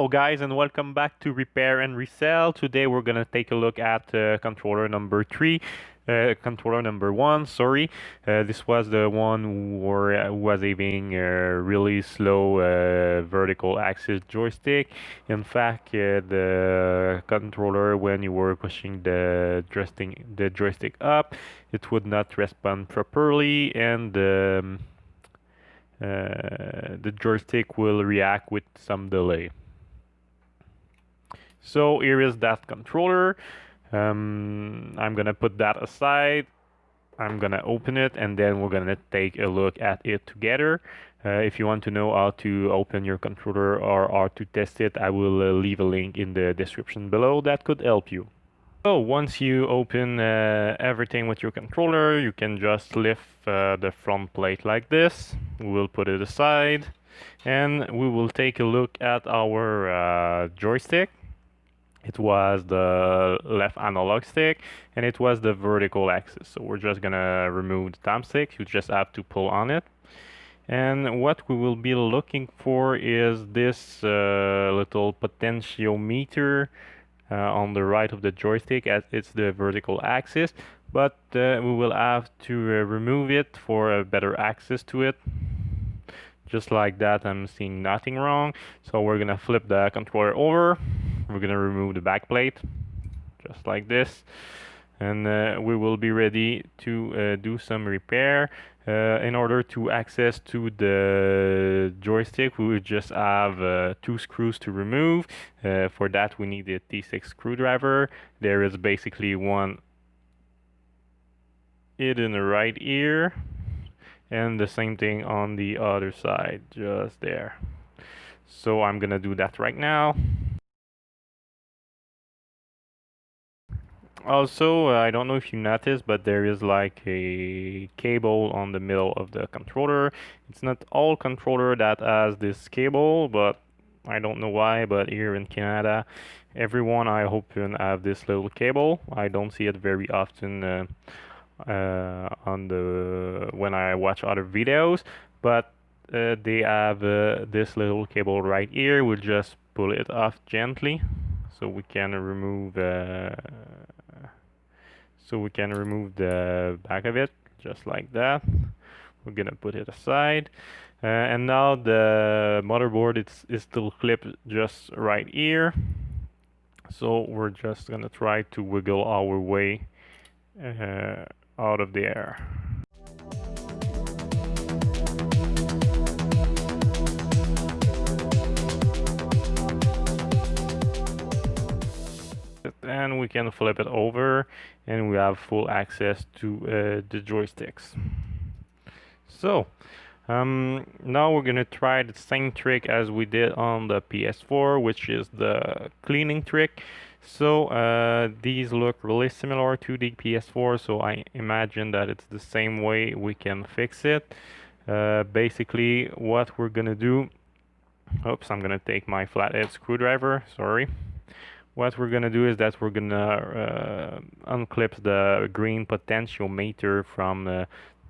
Hello guys and welcome back to Repair and Resell. Today we're gonna take a look at controller number 1, sorry. This was the one who was having a really slow vertical axis joystick. In fact, the controller, when you were pushing the joystick up, it would not respond properly, and the joystick will react with some delay. So here is that controller. I'm gonna put that aside. I'm gonna open it and then we're gonna take a look at it together. If you want to know how to open your controller or how to test it, I will leave a link in the description below that could help you. So once you open everything with your controller, you can just lift the front plate like this. We will put it aside and we will take a look at our joystick. It was the left analog stick and it was the vertical axis. So we're just gonna remove the thumbstick. You just have to pull on it. And what we will be looking for is this little potentiometer on the right of the joystick, as it's the vertical axis. But we will have to remove it for a better access to it. Just like that, I'm seeing nothing wrong. So we're gonna flip the controller over. We're gonna remove the back plate, just like this. And we will be ready to do some repair. In order to access to the joystick, we would just have 2 screws to remove. For that, we need a T6 screwdriver. There is basically one in the right ear. And the same thing on the other side, just there. So I'm gonna do that right now. Also, I don't know if you noticed, but there is like a cable on the middle of the controller. It's not all controller that has this cable, but I don't know why, but here in Canada, everyone I hope can have this little cable. I don't see it very often when I watch other videos, but they have this little cable right here. We'll just pull it off gently so we can remove the back of it, just like that. We're gonna put it aside. And now the motherboard is still clipped just right here. So we're just gonna try to wiggle our way out of the air. And we can flip it over and we have full access to the joysticks. So now we're gonna try the same trick as we did on the PS4, which is the cleaning trick. So these look really similar to the PS4, so I imagine that it's the same way we can fix it. Basically what we're gonna do, oops, I'm gonna take my flathead screwdriver, sorry. What we're gonna do is that we're gonna unclip the green potentiometer from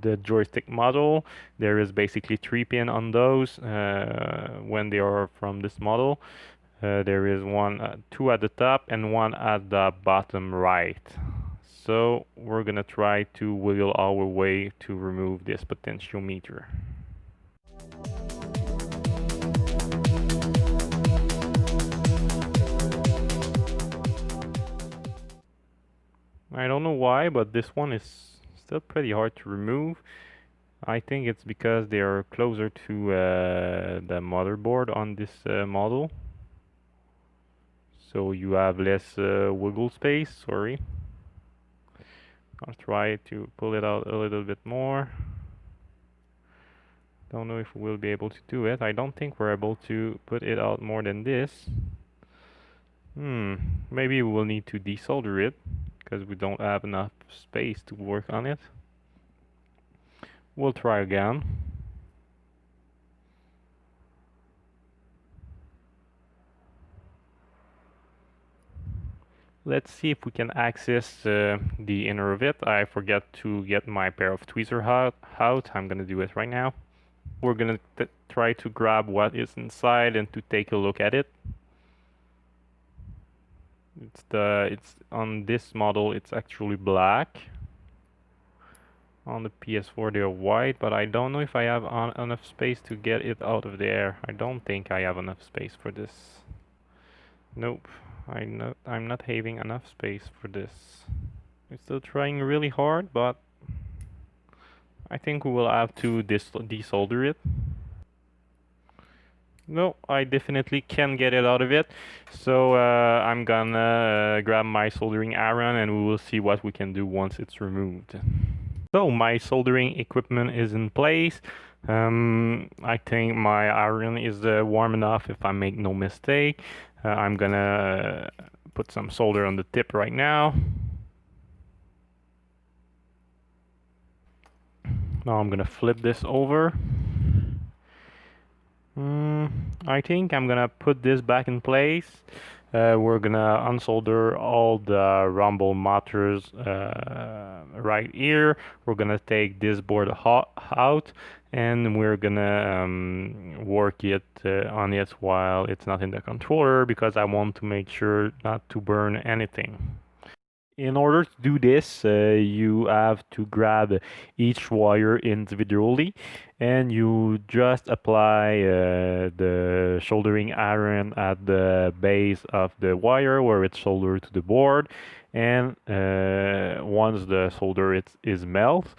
the joystick model. There is basically 3 pins on those when they are from this model. There is 2 at the top and 1 at the bottom right. So we're gonna try to wiggle our way to remove this potentiometer. I don't know why, but this one is still pretty hard to remove. I think it's because they are closer to the motherboard on this model. So you have less wiggle space, sorry. I'll try to pull it out a little bit more. Don't know if we'll be able to do it. I don't think we're able to put it out more than this. Maybe we will need to desolder it because we don't have enough space to work on it. We'll try again. Let's see if we can access the inner of it. I forgot to get my pair of tweezers out. I'm gonna do it right now. We're gonna try to grab what is inside and to take a look at it. It's on this model, it's actually black. On the PS4 they're white, but I don't know if I have enough space to get it out of there. I don't think I have enough space for this. Nope, I'm not having enough space for this. I'm still trying really hard, but I think we will have to desolder it. No, I definitely can get it out of it. So I'm gonna grab my soldering iron and we will see what we can do once it's removed. So my soldering equipment is in place. I think my iron is warm enough if I make no mistake. I'm gonna put some solder on the tip right now. Now I'm gonna flip this over. I think I'm gonna put this back in place. We're gonna unsolder all the rumble motors right here. We're gonna take this board out and we're gonna work it on it while it's not in the controller because I want to make sure not to burn anything. In order to do this, you have to grab each wire individually and you just apply the soldering iron at the base of the wire where it's soldered to the board. And once the solder is melt,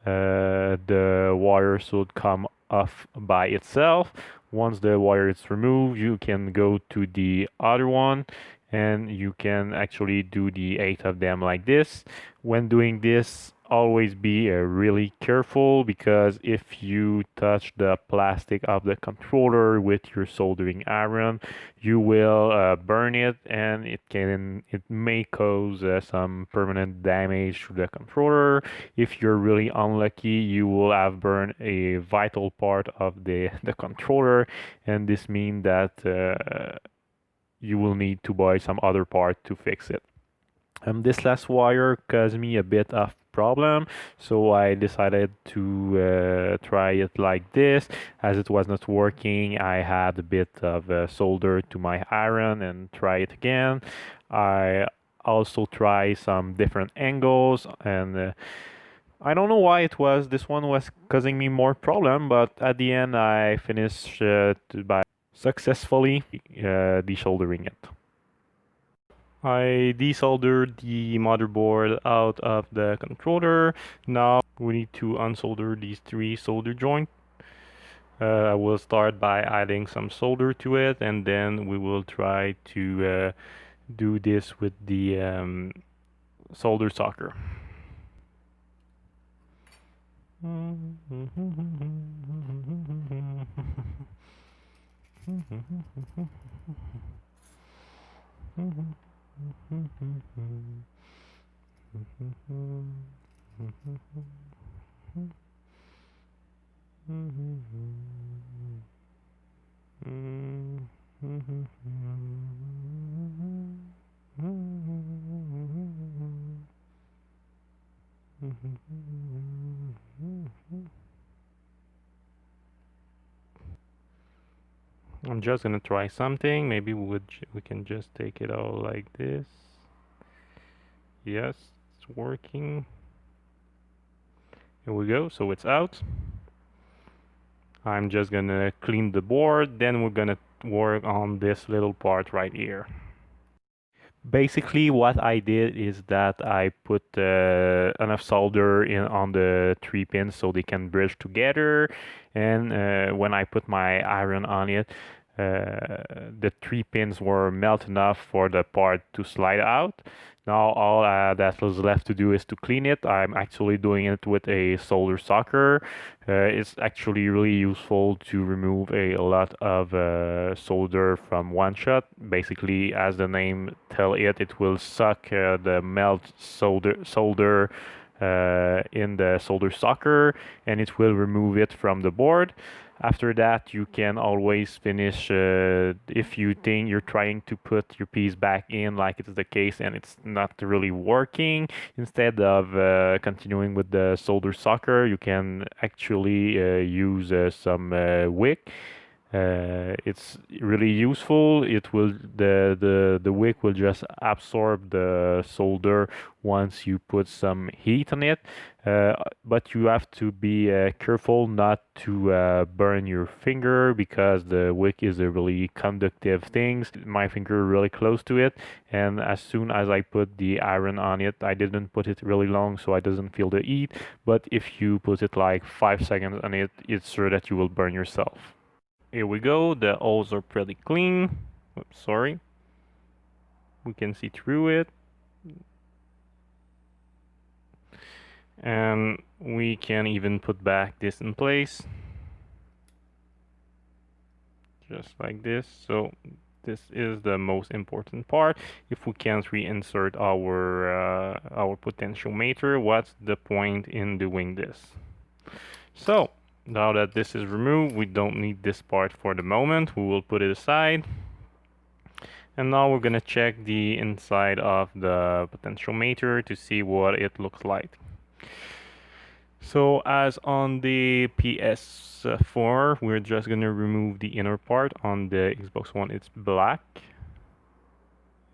the wire should come off by itself. Once the wire is removed, you can go to the other one and you can actually do the 8 of them like this. When doing this, always be really careful because if you touch the plastic of the controller with your soldering iron, you will burn it and it may cause some permanent damage to the controller. If you're really unlucky, you will have burned a vital part of the controller, and this means that you will need to buy some other part to fix it. This last wire caused me a bit of problem, so I decided to try it like this. As it was not working, I had a bit of solder to my iron and try it again. I also try some different angles and I don't know why this one was causing me more problem, but at the end I finished by successfully desoldering it. I desoldered the motherboard out of the controller. Now we need to unsolder these 3 solder joints. I will start by adding some solder to it and then we will try to do this with the solder socket. I'm just gonna try something. Maybe we can just take it out like this. Yes, it's working. Here we go. So it's out. I'm just gonna clean the board. Then we're gonna work on this little part right here. Basically, what I did is that I put enough solder in on the 3 pins so they can bridge together. And when I put my iron on it, the 3 pins were melt enough for the part to slide out. Now all that was left to do is to clean it. I'm actually doing it with a solder socket. It's actually really useful to remove a lot of solder from one shot. Basically, as the name tell it, it will suck the melt solder in the solder socket and it will remove it from the board. After that, you can always finish if you think you're trying to put your piece back in like it's the case and it's not really working. Instead of continuing with the solder socket, you can actually use some wick. It's really useful. It will the wick will just absorb the solder once you put some heat on it. But you have to be careful not to burn your finger because the wick is a really conductive thing. My finger really close to it, and as soon as I put the iron on it, I didn't put it really long so I doesn't feel the heat. But if you put it like 5 seconds on it, it's sure that you will burn yourself. Here we go, the holes are pretty clean. Oops, sorry. We can see through it. And we can even put back this in place. Just like this. So this is the most important part. If we can't reinsert our potentiometer, what's the point in doing this? So now that this is removed, we don't need this part for the moment. We will put it aside. And now we're gonna check the inside of the potentiometer to see what it looks like. So as on the PS4, we're just gonna remove the inner part. On the Xbox One, it's black.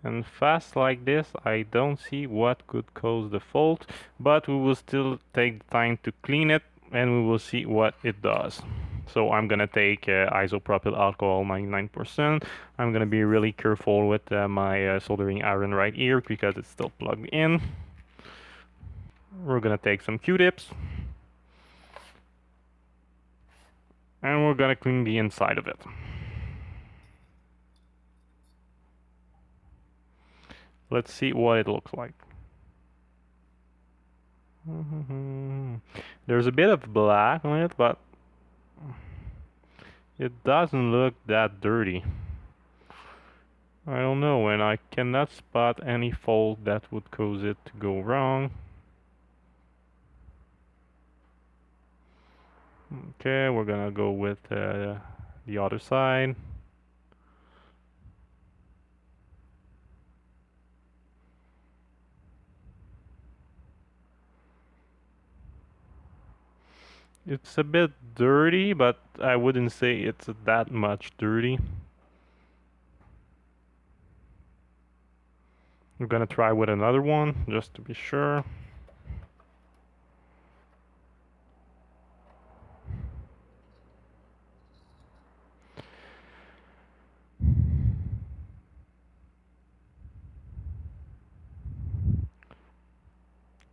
And fast like this, I don't see what could cause the fault, but we will still take the time to clean it and we will see what it does. So I'm gonna take isopropyl alcohol 99%. I'm gonna be really careful with my soldering iron right here because it's still plugged in. We're gonna take some Q-tips and we're gonna clean the inside of it. Let's see what it looks like. There's a bit of black on it, but it doesn't look that dirty. I don't know, and I cannot spot any fault that would cause it to go wrong. Okay, we're gonna go with the other side. It's a bit dirty, but I wouldn't say it's that much dirty. We're gonna try with another one, just to be sure.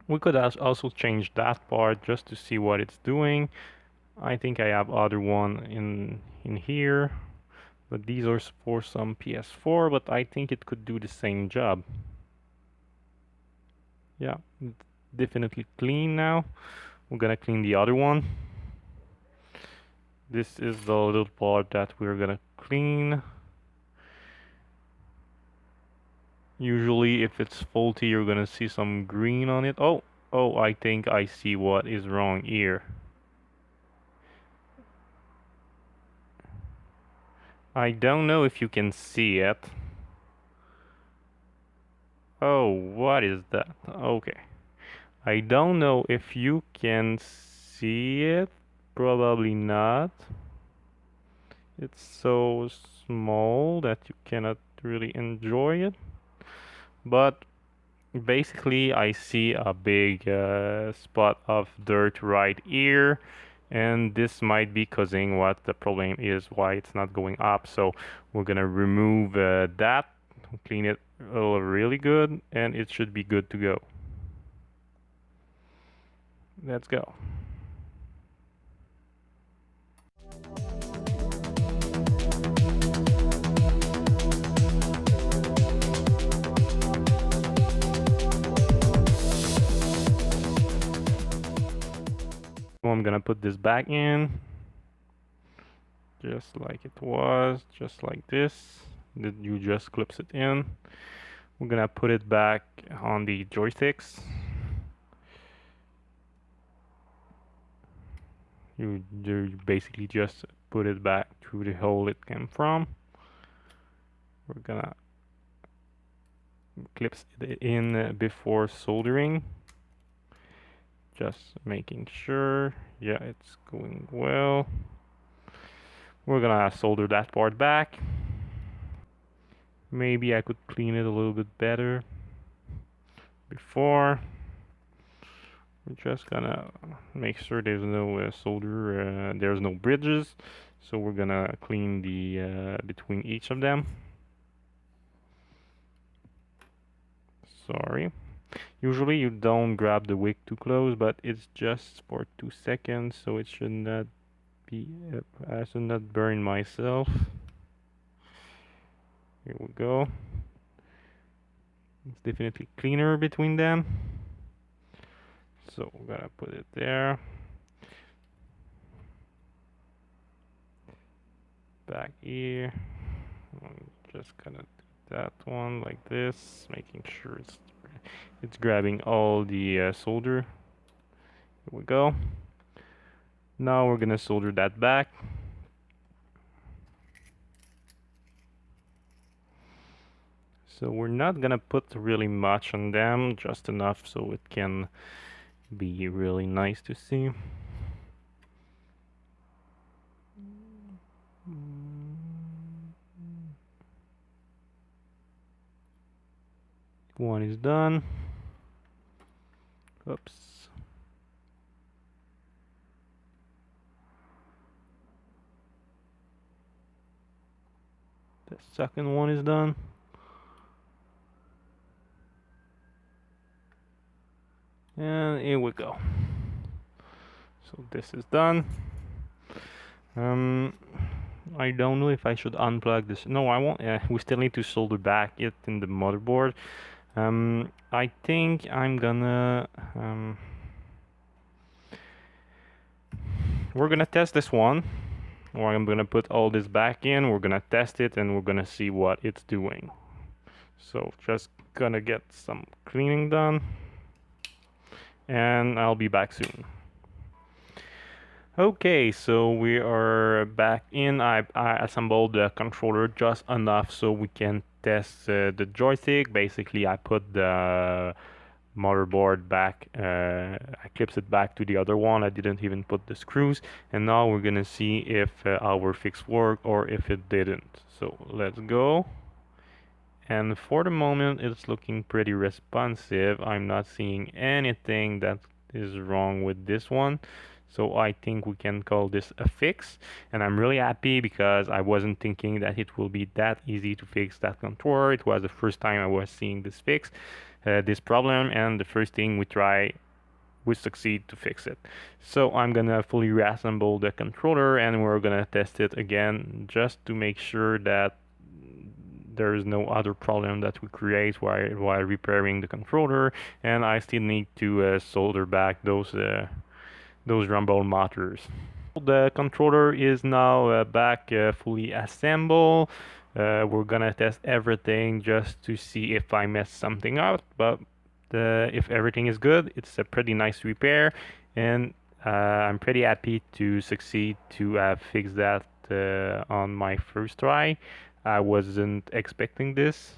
We could also change that part just to see what it's doing. I think I have other one in here, but these are for some PS4, but I think it could do the same job. Yeah, it's definitely clean now. We're gonna clean the other one. This is the little part that we're gonna clean. Usually if it's faulty, you're gonna see some green on it. Oh, I think I see what is wrong here. I don't know if you can see it. Oh, what is that? Okay. I don't know if you can see it. Probably not. It's so small that you cannot really enjoy it. But basically, I see a big spot of dirt right here. And this might be causing what the problem is, why it's not going up. So we're gonna remove that, clean it really good, and it should be good to go. Let's go. I'm gonna put this back in, just like it was, just like this. You just clips it in. We're gonna put it back on the joysticks. You basically just put it back through the hole it came from. We're gonna clips it in before soldering. Just making sure, yeah, it's going well. We're gonna solder that part back. Maybe I could clean it a little bit better before. We're just gonna make sure there's no solder, there's no bridges. So we're gonna clean the between each of them. Sorry. Usually you don't grab the wick too close, but it's just for 2 seconds, so it should not be. I should not burn myself. Here we go. It's definitely cleaner between them. So we're gonna put it there. Back here. I'm just gonna do that one like this, making sure it's grabbing all the solder. Here we go. Now we're gonna solder that back. So we're not gonna put really much on them, just enough so it can be really nice to see. One is done. Oops. The second one is done. And here we go. So this is done. I don't know if I should unplug this. No, I won't. We still need to solder back it in the motherboard. I think I'm gonna we're gonna test this one, or I'm gonna put all this back in. We're gonna test it and we're gonna see what it's doing. So just gonna get some cleaning done, and I'll be back soon. Okay, so we are back in. I assembled the controller just enough so we can test the joystick. Basically, I put the motherboard back, I clipped it back to the other one. I didn't even put the screws, and now we're gonna see if our fix worked or if it didn't. So let's go. And for the moment it's looking pretty responsive. I'm not seeing anything that is wrong with this one. So I think we can call this a fix, and I'm really happy because I wasn't thinking that it will be that easy to fix that controller. It was the first time I was seeing this fix, this problem, and the first thing we succeed to fix it. So I'm gonna fully reassemble the controller and we're gonna test it again just to make sure that there is no other problem that we create while repairing the controller, and I still need to solder back those rumble motors. The controller is now back fully assembled. We're gonna test everything just to see if I messed something up, but if everything is good, it's a pretty nice repair, and I'm pretty happy to succeed to have fixed that on my first try. I wasn't expecting this.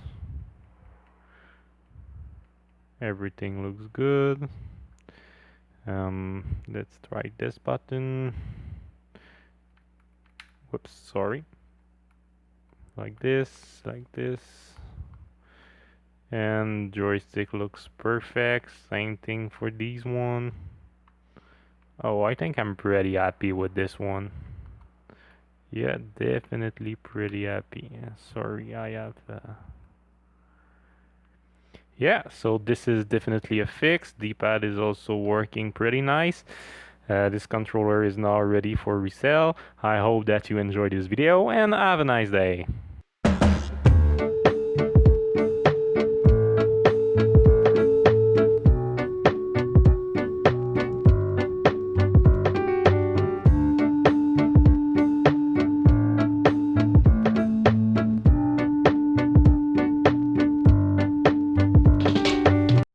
Everything looks good. Let's try this button. Whoops, sorry. Like this, and joystick looks perfect. Same thing for these one. Oh, I think I'm pretty happy with this one. Yeah, definitely pretty happy. Sorry, I have yeah, so this is definitely a fix. D-pad is also working pretty nice. This controller is now ready for resale. I hope that you enjoyed this video and have a nice day.